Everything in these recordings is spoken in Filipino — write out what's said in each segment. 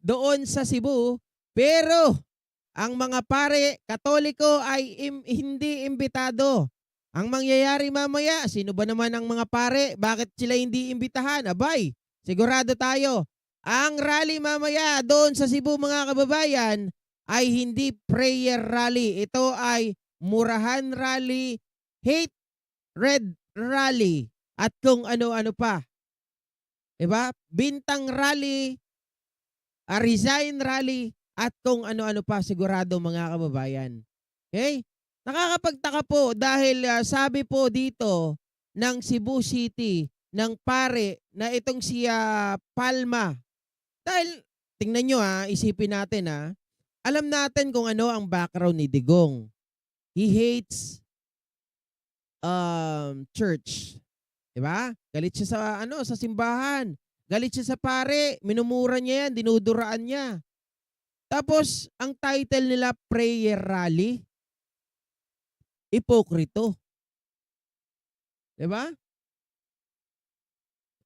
doon sa Cebu. Pero ang mga pare Katoliko ay hindi imbitado. Ang mangyayari mamaya, sino ba naman ang mga pare? Bakit sila hindi imbitahan? Abay, sigurado tayo. Ang rally mamaya doon sa Cebu mga kababayan ay hindi prayer rally. Ito ay murahan rally, hate red rally, at kung ano-ano pa. Diba? Bintang rally, resign rally, at kung ano-ano pa sigurado mga kababayan. Okay? Nakakapagtaka po dahil sabi po dito ng Cebu City ng pare na itong si Palma. Dahil tingnan nyo isipin natin alam natin kung ano ang background ni Digong. He hates church. 'Di ba? Galit siya sa simbahan. Galit siya sa pare, minumura niya 'yan, dinuduraan niya. Tapos ang title nila prayer rally. Ipokrito. 'Di ba?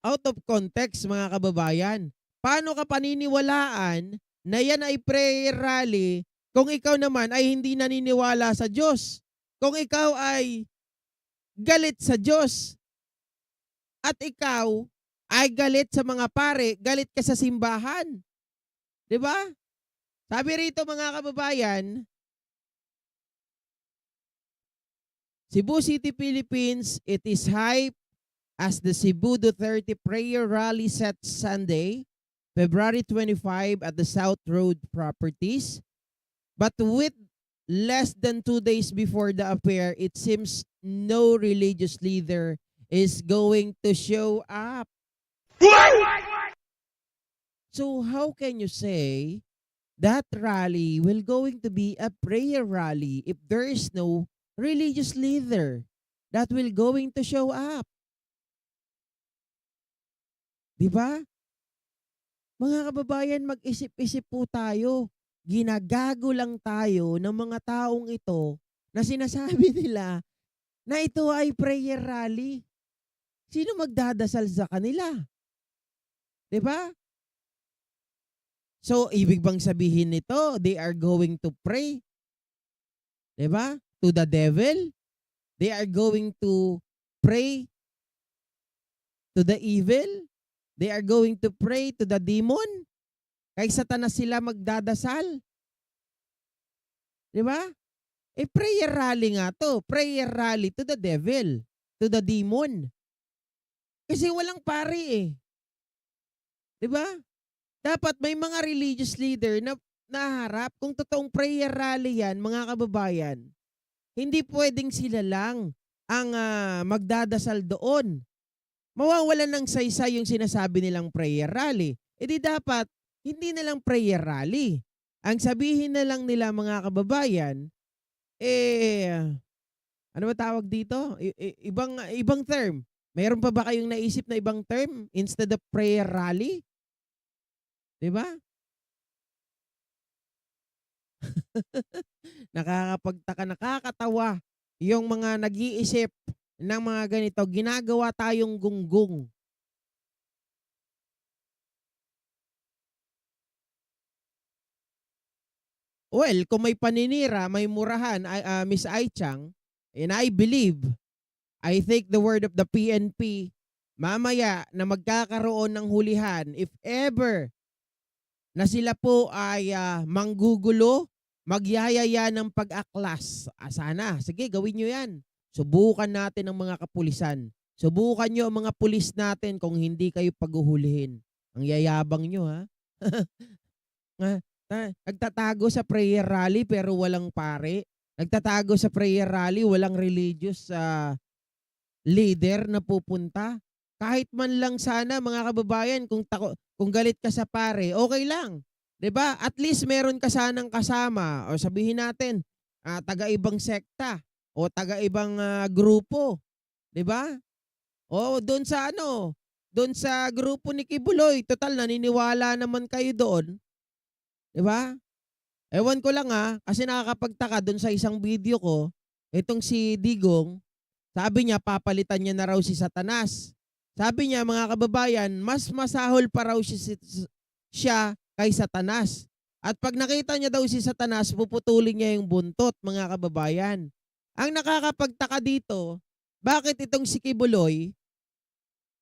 Out of context mga kababayan. Paano ka paniniwalaan na yan ay prayer rally kung ikaw naman ay hindi naniniwala sa Diyos? Kung ikaw ay galit sa Diyos at ikaw ay galit sa mga pare, galit ka sa simbahan. 'Di ba? Sabi rito mga kababayan, Cebu City, Philippines, it is hype as the Cebu Duterte prayer rally set Sunday, February 25 at the South Road Properties. But with less than 2 days before the affair, it seems no religious leader is going to show up. So how can you say that rally will going to be a prayer rally if there is no religious leader that will going to show up? Diba? Mga kababayan, mag-isip-isip po tayo. Ginagago lang tayo ng mga taong ito na sinasabi nila na ito ay prayer rally. Sino magdadasal sa kanila? Diba? So, ibig bang sabihin nito, they are going to pray? Diba? To the devil? They are going to pray to the evil? They are going to pray to the demon? Kay Satanas sila magdadasal? Diba? Prayer rally nga to. Prayer rally to the devil, to the demon. Kasi walang pari Diba? Dapat may mga religious leader na naharap. Kung totoong prayer rally yan, mga kababayan, hindi pwedeng sila lang ang magdadasal doon. Mawawalan ng saysay yung sinasabi nilang prayer rally. Di dapat, hindi na lang prayer rally. Ang sabihin na lang nila mga kababayan, ano ba tawag dito? Ibang term. Mayroon pa ba kayong naisip na ibang term instead of prayer rally? Diba? Nakakapagtaka, nakakatawa yung mga nag-iisip ng mga ganito. Ginagawa tayong gunggong. Well, kung may paninira, may murahan, Miss Aichang, and I believe, I take the word of the PNP, mamaya na magkakaroon ng hulihan, if ever na sila po ay manggugulo, magyayaya ng pag-aklas. Sana, sige, gawin nyo yan. Subukan natin ang mga kapulisan. Subukan nyo ang mga pulis natin kung hindi kayo paghuhulihin. Ang yayabang nyo, ha? Nagtatago sa prayer rally pero walang pare. Nagtatago sa prayer rally, walang religious leader na pupunta. Kahit man lang sana mga kababayan, kung galit ka sa pare, okay lang. 'Di ba? At least meron ka sanang kasama o sabihin natin, taga-ibang sekta o taga-ibang grupo, 'di ba? O doon sa grupo ni Kibuloy, total naniniwala naman kayo doon, 'di ba? Ewan ko lang kasi nakakapagtaka doon sa isang video ko, itong si Digong, sabi niya papalitan niya na raw si Satanas. Sabi niya mga kababayan, mas masahol pa raw siya kay Satanas. At pag nakita niya daw si Satanas, puputulin niya yung buntot, mga kababayan. Ang nakakapagtaka dito, bakit itong si Kibuloy,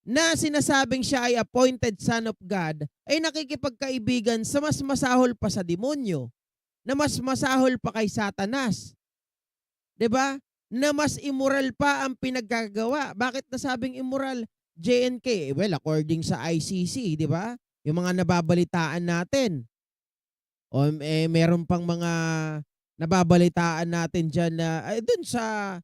na sinasabing siya ay appointed son of God, ay nakikipagkaibigan sa mas masahol pa sa demonyo, na mas masahol pa kay Satanas. 'Di ba? Na mas immoral pa ang pinaggagawa. Bakit nasabing immoral? JNK, well, according sa ICC, 'di ba? Yung mga nababalitaan natin. O meron pang mga nababalitaan natin diyan na doon sa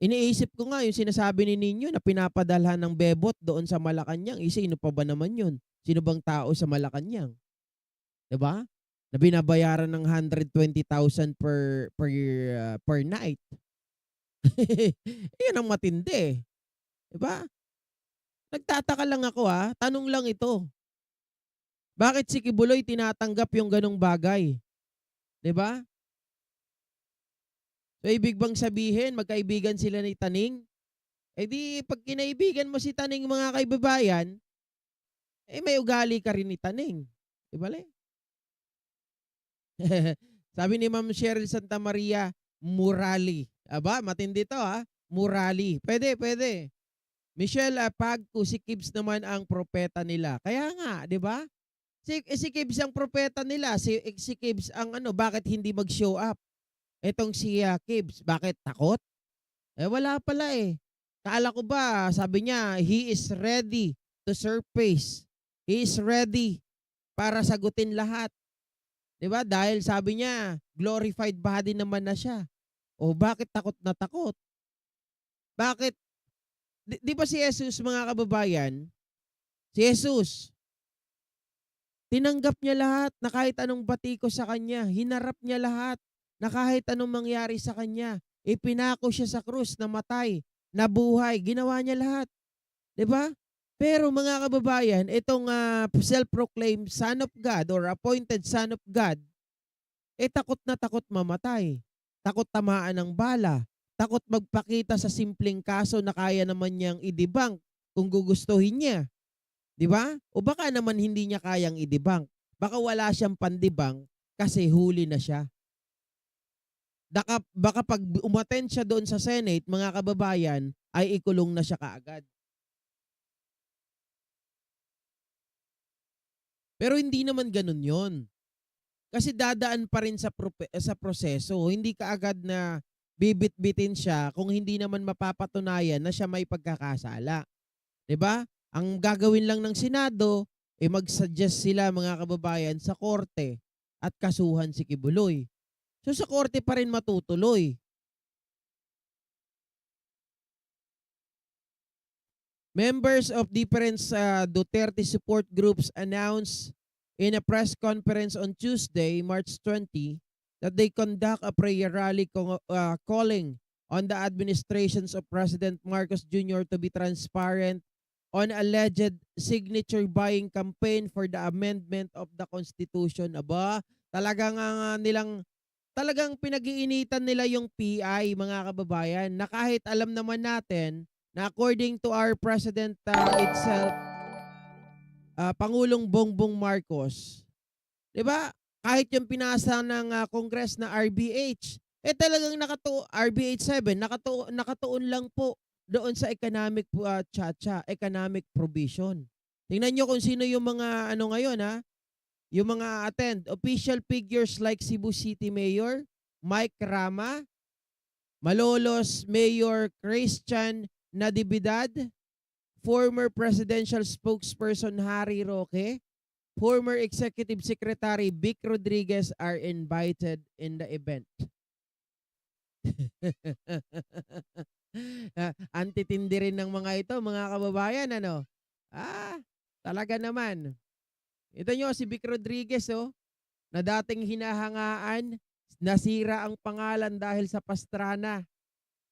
iniisip ko nga yung sinasabi ni Ninyo na pinapadalhan ng bebot doon sa Malacanang. Sino pa ba naman yun? Sino bang tao sa Malacanang? 'Di ba? Na binabayaran ng 120,000 per night. Yan ang matindi. 'Di ba? Nagtataka lang ako tanong lang ito. Bakit si Kibuloy tinatanggap yung ganong bagay? 'Di ba? So ibig bang sabihin magkaibigan sila ni Taning? Eh di pag kinaibigan mo si Taning, mga kaibabayan, may ugali ka rin ni Taning. 'Di ba le? Sabi ni Ma'am Cheryl Santa Maria, Murali. Aba, matindi to Murali. Pwede, pwede. Michelle Pagco, si Kibs naman ang propeta nila. Kaya nga, 'di ba? Si Kibs ang propeta nila. Si Kibs ang bakit hindi mag-show up? Etong si Kibs, bakit takot? Wala pala eh. Kala ko ba, sabi niya, he is ready to surface. He is ready para sagutin lahat. 'Di ba? Dahil sabi niya, glorified body naman na siya. O bakit takot na takot? Bakit? Di ba si Jesus, mga kababayan, si Jesus, tinanggap niya lahat na kahit anong batiko sa kanya. Hinarap niya lahat na kahit anong mangyari sa kanya. Ipinako siya sa krus, namatay, nabuhay. Ginawa niya lahat. 'Di ba? Pero mga kababayan, itong self-proclaimed Son of God or appointed Son of God, takot na takot mamatay. Takot tamaan ng bala. Takot magpakita sa simpleng kaso na kaya naman niyang i-debunk kung gugustuhin niya. 'Di ba? O baka naman hindi niya kayang i-debunk. Baka wala siyang pandibang kasi huli na siya. Baka pag umattend siya doon sa Senate, mga kababayan, ay ikulong na siya kaagad. Pero hindi naman ganun yon. Kasi dadaan pa rin sa proseso. Hindi kaagad na bibit-bitin siya kung hindi naman mapapatunayan na siya may pagkakasala. 'Di ba? Ang gagawin lang ng Senado, mag-suggest sila, mga kababayan, sa korte at kasuhan si Kibuloy. So sa korte pa rin matutuloy. Members of different Duterte support groups announced in a press conference on Tuesday, March 20, that they conduct a prayer rally calling on the administrations of President Marcos Jr. to be transparent on alleged signature buying campaign for the amendment of the Constitution. Aba, talagang pinag-iinitan nila yung PI, mga kababayan, na kahit alam naman natin na according to our President itself, Pangulong Bongbong Marcos, 'di ba? Kahit yung pinasa ng Congress na RBH, talagang RBH 7, nakatuon lang po doon sa economic economic provision. Tingnan niyo kung sino yung mga ngayon yung mga attend. Official figures like Cebu City Mayor Mike Rama, Malolos Mayor Christian Natividad, former presidential spokesperson Harry Roque, former Executive Secretary Vic Rodriguez are invited in the event. Antitindi rin ng mga ito, mga kababayan, talaga naman. Ito nyo, si Vic Rodriguez, na dating hinahangaan, nasira ang pangalan dahil sa Pastrana.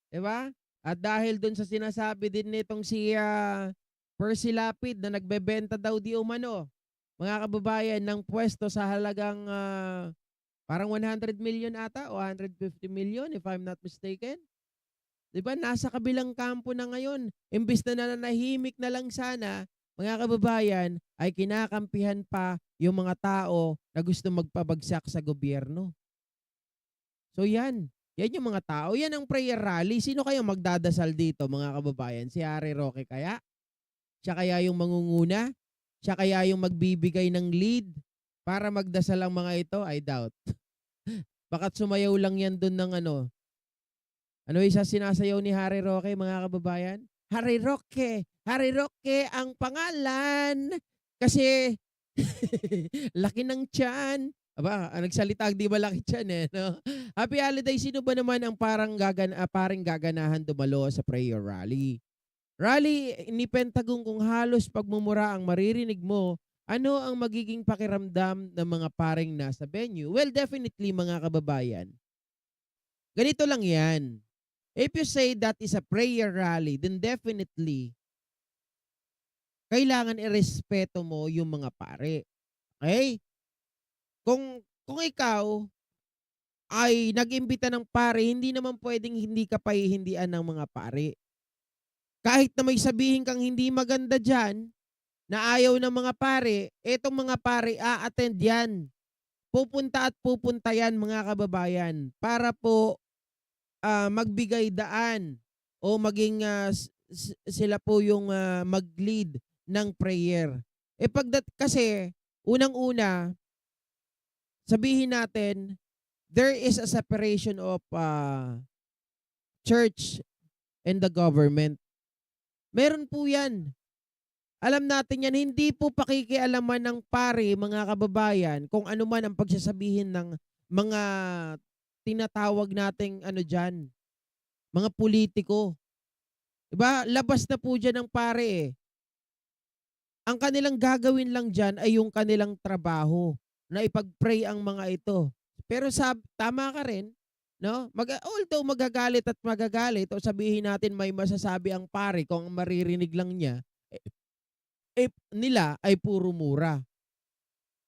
Diba? At dahil dun sa sinasabi din nitong si Percy Lapid na nagbebenta daw di umano, mga kababayan, ng pwesto sa halagang parang 100 million ata o 150 million if I'm not mistaken. Diba? Nasa kabilang kampo na ngayon. Imbis na nanahimik na lang sana, mga kababayan, ay kinakampihan pa yung mga tao na gusto magpabagsak sa gobyerno. So yan, yan yung mga tao. Yan ang prayer rally. Sino kaya magdadasal dito mga kababayan? Si Harry Roque kaya? Siya kaya yung mangunguna? Siya kaya yung magbibigay ng lead para magdasal ang mga ito? I doubt. Baka't sumayaw lang yan dun ng ano isa sinasayaw ni Harry Roque mga kababayan? Harry Roque ang pangalan. Kasi laki ng tiyan. Aba, nagsalita di ba laki tiyan eh, no? Happy holiday. Sino ba naman ang paring gaganahan dumalo sa prayer rally? Rally ni Pentagon kung halos pagmumura ang maririnig mo, ano ang magiging pakiramdam ng mga paring nasa venue? Well, definitely mga kababayan. Ganito lang yan. If you say that is a prayer rally, then definitely kailangan irespeto mo yung mga pare. Okay? Kung ikaw ay nag-imbita ng pare, hindi naman pwedeng hindi ka pahihindian ng mga pare. Kahit na may sabihin kang hindi maganda dyan, na ayaw ng mga pare, etong mga pare a-attend yan. Pupunta at pupunta yan mga kababayan para po magbigay daan o maging sila po yung mag-lead ng prayer. Kasi unang-una, sabihin natin, there is a separation of church and the government. Meron po yan. Alam natin yan, hindi po pakikialaman ng pare, mga kababayan, kung ano man ang pagsasabihin ng mga tinatawag nating dyan, mga politiko. Diba? Labas na po dyan ng pare eh. Ang kanilang gagawin lang dyan ay yung kanilang trabaho na ipag-pray ang mga ito. Pero tama ka rin, no? Although magagalit o sabihin natin may masasabi ang pare kung ang maririnig lang niya, nila ay puro mura.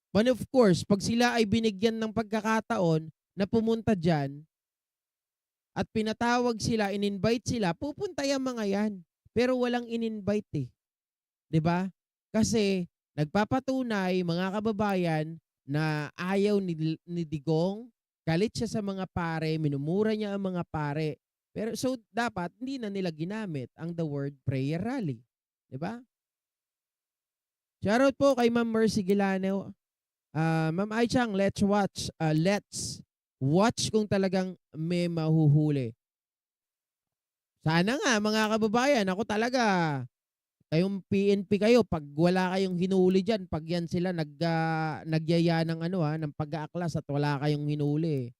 But of course, pag sila ay binigyan ng pagkakataon na pumunta dyan at pinatawag sila, in-invite sila, pupunta yung mga yan. Pero walang in-invite eh. 'Di ba? Kasi nagpapatunay mga kababayan na ayaw ni Digong, galit siya sa mga pare, minumura niya ang mga pare. Pero so dapat hindi na nila ginamit ang the word prayer rally. 'Di ba? Shoutout po kay Ma'am Mercy Gilano. Ma'am Aichang, let's watch kung talagang may mahuhuli. Sana nga mga kababayan, ako talaga, kayong PNP kayo, pag wala kayong hinuli dyan, pag yan sila nagyaya ng ng pag-aaklas at wala kayong hinuli.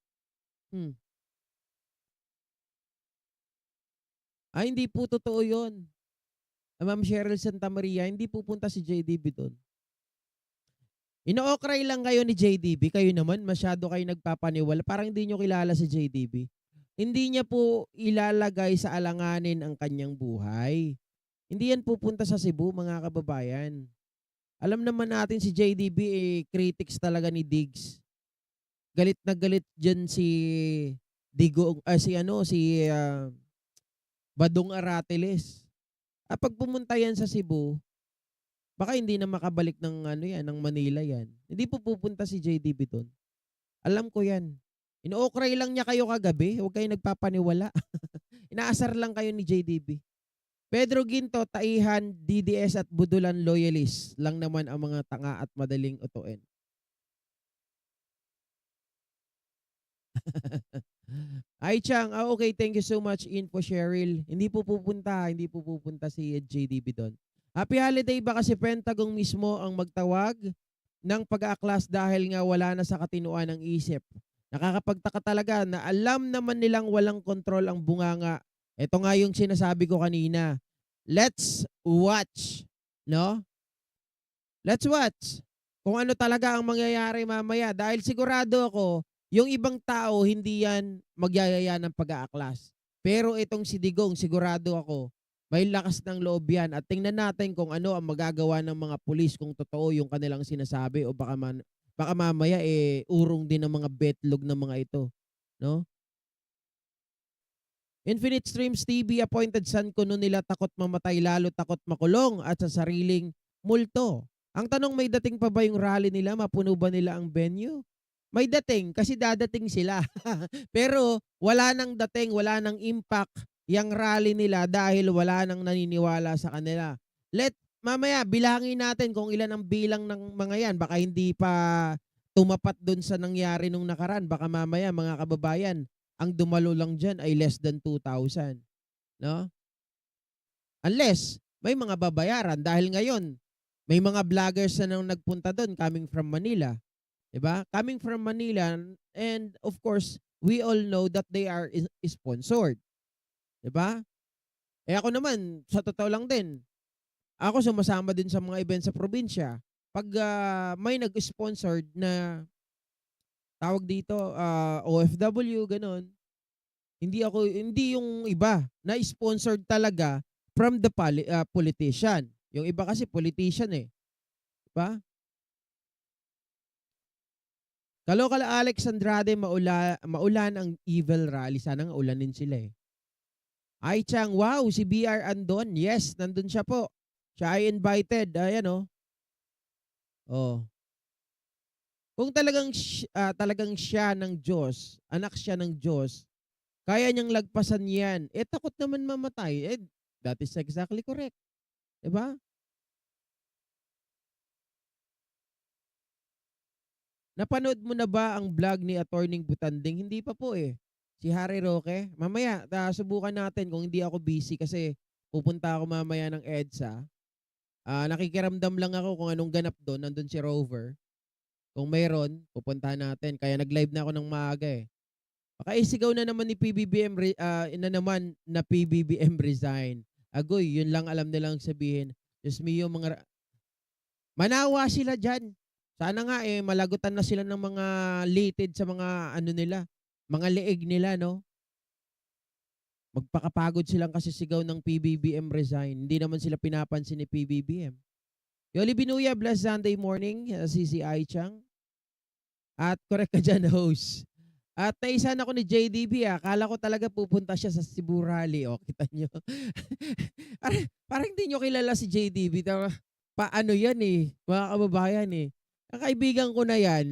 Hindi po totoo yun. Ma'am Cheryl Santa Maria, hindi pupunta si JDB doon. Ino-okray lang kayo ni JDB, kayo naman masyado kayo nagpapaniwala, parang hindi nyo kilala si JDB. Hindi niya po ilalagay sa alanganin ang kanyang buhay. Hindi yan pupunta sa Cebu, mga kababayan. Alam naman natin si JDB critics talaga ni Diggs. Galit na galit dyan si Digong, si Badong Aratiles. Pag pumunta yan sa Cebu, baka hindi na makabalik ng ng Manila yan. Hindi po pupunta si JDB doon. Alam ko yan. Ino-okray lang niya kayo kagabi. Huwag kayo nagpapaniwala. Inaasar lang kayo ni JDB. Pedro Ginto, Taihan, DDS at Budulan loyalist lang naman ang mga tanga at madaling utuin. Ay, Chang. Okay, thank you so much, Info Cheryl. Hindi po pupunta si JDB doon. Happy holiday ba kasi Pentagon mismo ang magtawag ng pag-aaklas dahil nga wala na sa katinuan ng isip. Nakakapagtaka talaga na alam naman nilang walang kontrol ang bunganga. Ito nga yung sinasabi ko kanina. Let's watch. No? Let's watch kung ano talaga ang mangyayari mamaya. Dahil sigurado ako, yung ibang tao hindi yan magyayaya ng pag-aaklas. Pero itong si Digong, sigurado ako, may lakas ng loob yan. At tingnan natin kung ano ang magagawa ng mga pulis kung totoo yung kanilang sinasabi o baka mamaya urong din ng mga betlog ng mga ito. No? Infinite Streams TV, appointed son ko noon nila takot mamatay lalo takot makulong at sa sariling multo. Ang tanong, may dating pa ba yung rally nila? Mapuno ba nila ang venue? May dating kasi dadating sila. Pero wala nang dating, wala nang impact yang rally nila dahil wala nang naniniwala sa kanila. Mamaya bilangin natin kung ilan ang bilang ng mga yan. Baka hindi pa tumapat dun sa nangyari nung nakaraan. Baka mamaya mga kababayan, ang dumalo lang dyan ay less than 2,000. No? Unless may mga babayaran dahil ngayon may mga vloggers na nang nagpunta doon coming from Manila, 'di ba? Coming from Manila, and of course, we all know that they are sponsored, 'di ba? Eh ako naman, sa totoo lang din, ako sumasama din sa mga event sa probinsya. Pag may nag-sponsored na tawag dito, OFW gano'n, hindi yung iba na sponsored talaga from the politician. Yung iba kasi politician eh, 'di ba? Kaloka Alex Andrade, maulan ang evil rally. Sana nga ulanin sila eh. Ai Chang, wow, si BR andon. Yes, nandun siya po. Siya ay invited. Ayan oh. Oh. Kung talagang siya ng Diyos, anak siya ng Diyos, kaya niyang lagpasan yan. Eh takot naman mamatay. Eh, that is exactly correct. 'Di ba? Napanood mo na ba ang vlog ni Attorney Butanding? Hindi pa po eh. Si Harry Roque. Mamaya, subukan natin kung hindi ako busy kasi pupunta ako mamaya ng EDSA. Nakikiramdam lang ako kung anong ganap doon. Nandun si Rover. Kung mayroon, pupuntahan natin. Kaya nag-live na ako ng maaga eh. Baka isigaw na naman ni PBBM, na PBBM resign. Agoy, yun lang alam nilang sabihin. Diyos mio, manawa sila dyan. Sana nga eh malagutan na sila ng mga litid sa mga ano nila, mga leeg nila, no? Magpakapagod silang kasi sigaw ng PBBM resign. Hindi naman sila pinapansin ni PBBM. Yoli Binuya, blessed Sunday morning, CCI Chang. At correct ka dyan, host. At naisan ako ni JDB, akala ko talaga pupunta siya sa Cebu Rally. O, kita nyo. parang hindi nyo kilala si JDB. Paano yan eh, mga kababayan eh. Ang kaibigan ko na yan,